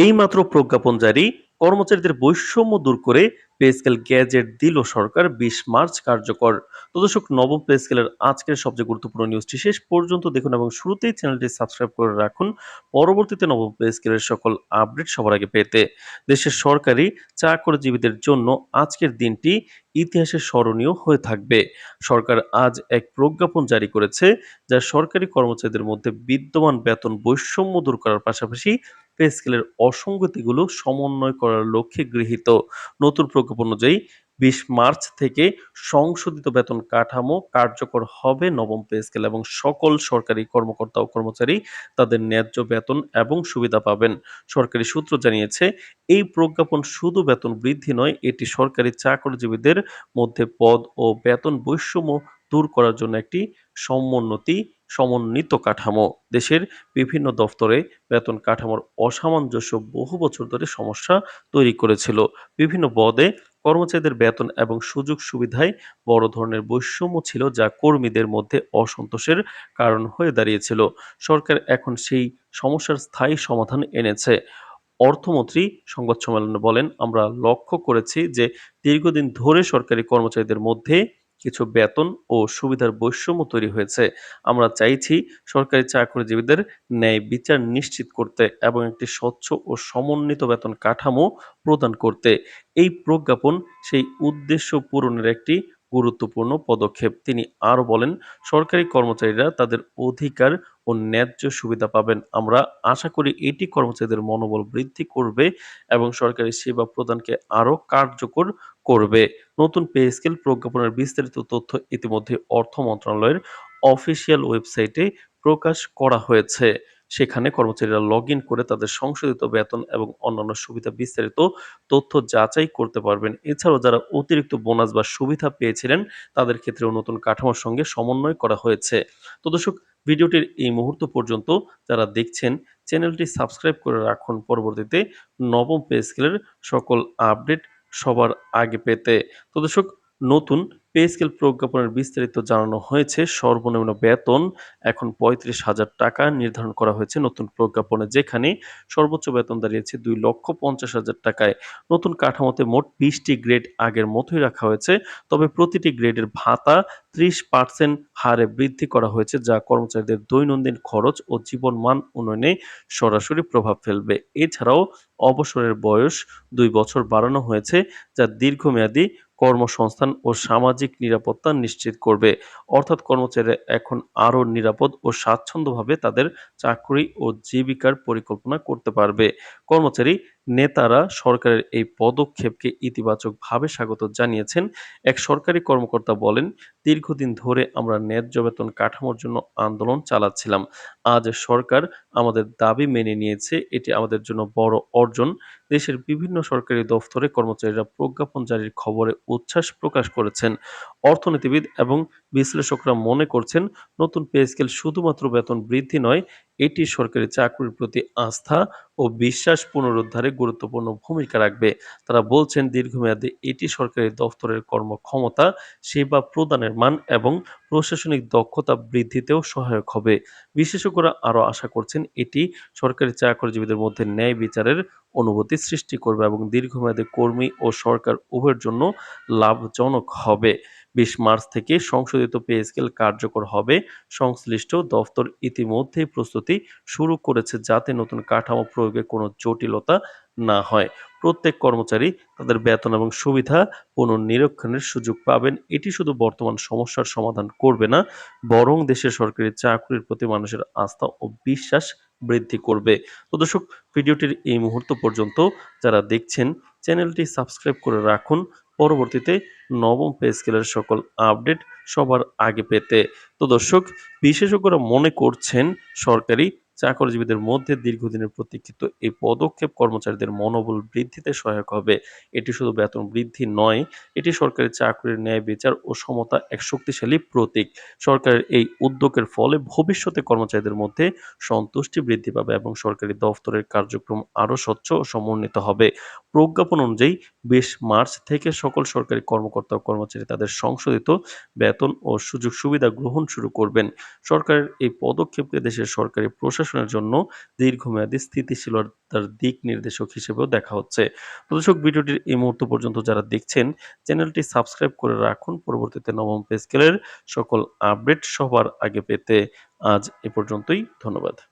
এইমাত্র প্রজ্ঞাপন জারি, কর্মচারীদের বৈষম্য দূর করে পে স্কেল গ্যাজেট দিল সরকার, ২০ মার্চ কার্যকর। তো দর্শক, নবম পে স্কেলের আজকের সবচেয়ে গুরুত্বপূর্ণ নিউজটি শেষ পর্যন্ত দেখুন এবং শুরুতেই চ্যানেলটি সাবস্ক্রাইব করে রাখুন পরবর্তীতে নবম পে স্কেলের সকল আপডেট সবার আগে পেতে। দেশের সরকারি চাকরিজীবীদের জন্য আজকের দিনটি ইতিহাসে স্মরণীয় হয়ে থাকবে। সরকার আজ এক প্রজ্ঞাপন জারি করেছে, যা সরকারি কর্মচারীদের মধ্যে বিদ্যমান বেতন বৈষম্য দূর করার পাশাপাশি পে স্কেলের অসঙ্গতিগুলো সমন্বয় করার লক্ষ্যে গৃহীত। নতুন প্রজ্ঞাপন অনুযায়ী ২০ মার্চ থেকে সংশোধিত বেতন কাঠামো কার্যকর হবে নবম পে স্কেল, এবং সকল সরকারি কর্মকর্তা ও কর্মচারী তাদের ন্যায্য বেতন এবং সুবিধা পাবেন। সরকারি সূত্র জানিয়েছে, এই প্রজ্ঞাপন শুধু বেতন বৃদ্ধি নয়, এটি সরকারি চাকরিজীবীদের মধ্যে পদ ও বেতন বৈষম্য দূর করার জন্য একটি সমোন্নতি সমন্বিত কাঠামো। দেশের বিভিন্ন দফতরে বেতন কাঠামোর অসামঞ্জস্য বহু বছর ধরে সমস্যা তৈরি করেছিল। বিভিন্ন পদে কর্মচারীদের বেতন এবং সুযোগ সুবিধায় বড় ধরনের বৈষম্য ছিল, যা কর্মীদের মধ্যে অসন্তোষের কারণ হয়ে দাঁড়িয়েছিল। সরকার এখন সেই সমস্যার স্থায়ী সমাধান এনেছে। অর্থমন্ত্রী সংবাদ সম্মেলনে বলেন, আমরা লক্ষ্য করেছি যে দীর্ঘদিন ধরে সরকারি কর্মচারীদের মধ্যে কিছু বেতন ও সুবিধার বৈষম্য তৈরি হয়েছে। আমরা চাইছি সরকারি চাকরিজীবীদের ন্যায় বিচার নিশ্চিত করতে এবং একটি স্বচ্ছ ও সমন্বিত বেতন কাঠামো প্রদান করতে। এই প্রজ্ঞাপন সেই উদ্দেশ্য পূরণের একটি গুরুত্বপূর্ণ পদক্ষেপ। তিনি আরো বলেন, সরকারি কর্মচারীরা তাদের অধিকার ও ন্যায্য সুবিধা পাবেন। আমরা আশা করি এটি কর্মচারীদের মনোবল বৃদ্ধি করবে এবং সরকারি সেবা প্রদানকে আরো কার্যকর করবে। নতুন পে স্কেল প্রজ্ঞাপনের বিস্তারিত তথ্য ইতিমধ্যে অর্থ মন্ত্রণালয়ের অফিসিয়াল ওয়েবসাইটে প্রকাশ করা হয়েছে। সেখানে কর্মচারীরা লগইন করে তাদের সংশোধিত বেতন এবং অন্যান্য সুবিধা বিস্তারিত তথ্য যাচাই করতে পারবেন। এছাড়াও যারা অতিরিক্ত বোনাস বা সুবিধা পেয়েছিলেন, তাদের ক্ষেত্রেও নতুন কাঠামোর সঙ্গে সমন্বয় করা হয়েছে। তো দর্শক, ভিডিওটির এই মুহূর্ত পর্যন্ত যারা দেখছেন, চ্যানেলটি সাবস্ক্রাইব করে রাখুন পরবর্তীতে নবম পে স্কেলের সকল আপডেট সবার আগে পেতে। তো দর্শক, নতুন পে স্কেল প্রজ্ঞাপনের বিস্তারিত জানানো হয়েছে। সর্বনিম্ন বেতন এখন ৩৫,০০০ টাকা নির্ধারণ করা হয়েছে নতুন প্রজ্ঞাপনে, যেখানে সর্বোচ্চ বেতন দাঁড়িয়েছে ২,৫০,০০০ টাকায়। নতুন কাঠামোতে মোট ২০টি গ্রেড আগের মতোই রাখা হয়েছে, তবে প্রতিটি গ্রেডের ভাতা ৩০% হারে বৃদ্ধি করা হয়েছে, যা কর্মচারীদের দৈনন্দিন খরচ ও জীবনমান উন্নয়নে সরাসরি প্রভাব ফেলবে। এছাড়াও অবসরের বয়স ২ বছর বাড়ানো হয়েছে, যা দীর্ঘমেয়াদী কর্মসংস্থান ও সামাজিক নিরাপত্তা নিশ্চিত করবে। অর্থাৎ কর্মচারীরা এখন আরও নিরাপদ ও স্বাচ্ছন্দ্যভাবে তাদের চাকরি ও জীবিকার পরিকল্পনা করতে পারবে। কর্মচারী নেতারা সরকারের এই পদক্ষেপকে ইতিবাচকভাবে স্বাগত জানিয়েছেন। এক সরকারি কর্মকর্তা বলেন, দীর্ঘদিন ধরে আমরা ন্যায্য বেতন কাঠামোর জন্য আন্দোলন চালাচ্ছিলাম। আজ সরকার আমাদের দাবি মেনে নিয়েছে, এটি আমাদের জন্য বড় অর্জন। দেশের বিভিন্ন সরকারি দফতরে কর্মচারীরা প্রজ্ঞাপন জারির খবরে উচ্ছ্বাস প্রকাশ করেছেন। অর্থনীতিবিদ এবং বিশ্লেষকরা মনে করছেন, নতুন পে স্কেল শুধুমাত্র বেতন বৃদ্ধি নয়, এটি সরকারি চাকরির প্রতি আস্থা ও বিশ্বাস পুনরুদ্ধারে গুরুত্বপূর্ণ ভূমিকা রাখবে। তারা বলছেন, দীর্ঘমেয়াদে এটি সরকারি দফতরের কর্মক্ষমতা, সেবা প্রদানের মান এবং প্রশাসনিক দক্ষতা বৃদ্ধিতেও সহায়ক হবে। বিশেষজ্ঞরা আরও আশা করছেন, এটি সরকারি চাকরিজীবীদের মধ্যে ন্যায় বিচারের অনুভূতি সৃষ্টি করবে এবং দীর্ঘমেয়াদে কর্মী ও সরকার উভয়ের জন্য লাভজনক হবে। ২০ মার্চ থেকে সংশোধিত পে স্কেল কার্যকর হবে। সংশ্লিষ্ট দফতর ইতিমধ্যেই প্রস্তুতি শুরু করেছে, যাতে নতুন কাঠামো প্রয়োগে কোনো জটিলতা না হয়। প্রত্যেক কর্মচারী তাদের বেতন এবং সুবিধা পুনর্নিরীক্ষণের সুযোগ পাবেন। এটি শুধু বর্তমান সমস্যার সমাধান করবে না, বরং দেশের সরকারি চাকরির প্রতি মানুষের আস্থা ও বিশ্বাস বৃদ্ধি করবে। তো দর্শক, ভিডিওটির এই মুহূর্ত পর্যন্ত যারা দেখছেন, চ্যানেলটি সাবস্ক্রাইব করে রাখুন পরবর্তীতে নবম পে স্কেলের সকল আপডেট সবার আগে পেতে। তো দর্শক, বিশেষজ্ঞরা মনে করছেন, সরকারি চাকরিজীবীদের মধ্যে দীর্ঘদিনের প্রতীক্ষিত এই পদক্ষেপ কর্মচারীদের মনোবল বৃদ্ধিতে সহায়ক হবে। এটি শুধু বেতন বৃদ্ধি নয়, এটি সরকারি চাকরির ন্যায় বিচার ও সমতা এক শক্তিশালী প্রতীক। সরকারের এই উদ্যোগের ফলে ভবিষ্যতে কর্মচারীদের মধ্যে সন্তুষ্টি বৃদ্ধি পাবে এবং সরকারি দফতরের কার্যক্রম আরও স্বচ্ছ ও সমন্বিত হবে। প্রজ্ঞাপন অনুযায়ী ২০ মার্চ থেকে সকল সরকারি কর্মকর্তা ও কর্মচারী তাদের সংশোধিত বেতন ও সুযোগ সুবিধা গ্রহণ শুরু করবেন। সরকারের এই পদক্ষেপকে দেশের সরকারি প্রশাসনের জন্য দীর্ঘমেয়াদী স্থিতিশীলতার দিক নির্দেশক হিসেবেও দেখা হচ্ছে। তো দর্শক, ভিডিওটির এই মুহূর্ত পর্যন্ত যারা দেখছেন, চ্যানেলটি সাবস্ক্রাইব করে রাখুন পরবর্তীতে নবম পে স্কেলের সকল আপডেট সবার আগে পেতে। আজ এ পর্যন্তই। ধন্যবাদ।